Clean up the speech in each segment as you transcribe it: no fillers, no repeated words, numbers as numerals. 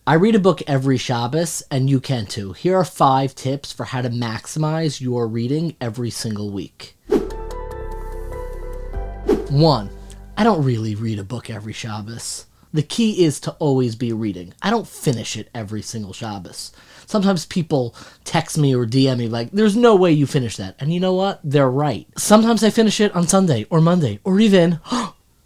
I read a book every Shabbos, and you can too. Here are 5 tips for how to maximize your reading every single week. 1. I don't really read a book every Shabbos. The key is to always be reading. I don't finish it every single Shabbos. Sometimes people text me or DM me like, there's no way you finish that. And you know what? They're right. Sometimes I finish it on Sunday or Monday or even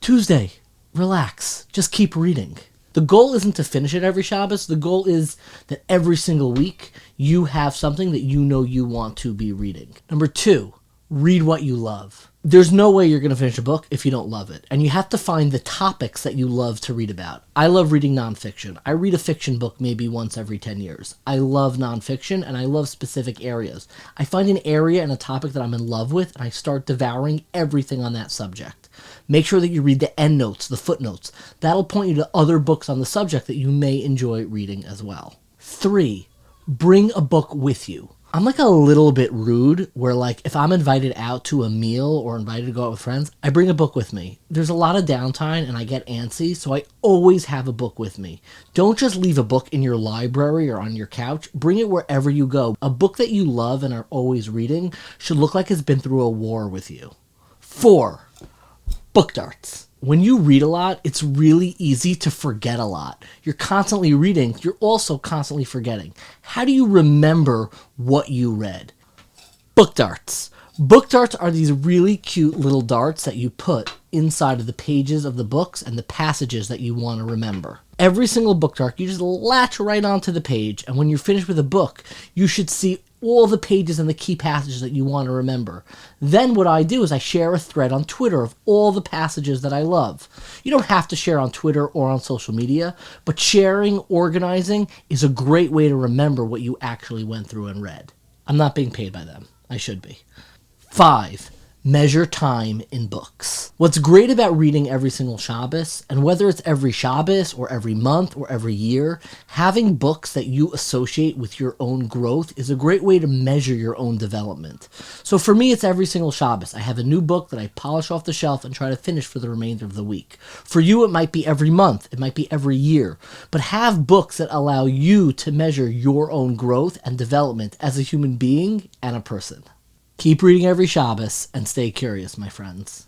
Tuesday. Relax. Just keep reading. The goal isn't to finish it every Shabbos. The goal is that every single week you have something that you know you want to be reading. Number 2, read what you love. There's no way you're going to finish a book if you don't love it. And you have to find the topics that you love to read about. I love reading nonfiction. I read a fiction book maybe once every 10 years. I love nonfiction and I love specific areas. I find an area and a topic that I'm in love with and I start devouring everything on that subject. Make sure that you read the endnotes, the footnotes. That'll point you to other books on the subject that you may enjoy reading as well. 3, bring a book with you. I'm like a little bit rude where like if I'm invited out to a meal or invited to go out with friends, I bring a book with me. There's a lot of downtime and I get antsy, so I always have a book with me. Don't just leave a book in your library or on your couch. Bring it wherever you go. A book that you love and are always reading should look like it's been through a war with you. 4, book darts. When you read a lot, it's really easy to forget a lot. You're constantly reading, you're also constantly forgetting. How do you remember what you read? Book darts. Book darts are these really cute little darts that you put inside of the pages of the books and the passages that you want to remember. Every single book dart, you just latch right onto the page, and when you're finished with a book, you should see all the pages and the key passages that you want to remember. Then what I do is I share a thread on Twitter of all the passages that I love. You don't have to share on Twitter or on social media, but sharing, organizing is a great way to remember what you actually went through and read. I'm not being paid by them. I should be. 5, measure time in books. What's great about reading every single Shabbos, and whether it's every Shabbos or every month or every year, having books that you associate with your own growth is a great way to measure your own development. So for me, it's every single Shabbos. I have a new book that I polish off the shelf and try to finish for the remainder of the week. For you, it might be every month. It might be every year. But have books that allow you to measure your own growth and development as a human being and a person. Keep reading every Shabbos and stay curious, my friends.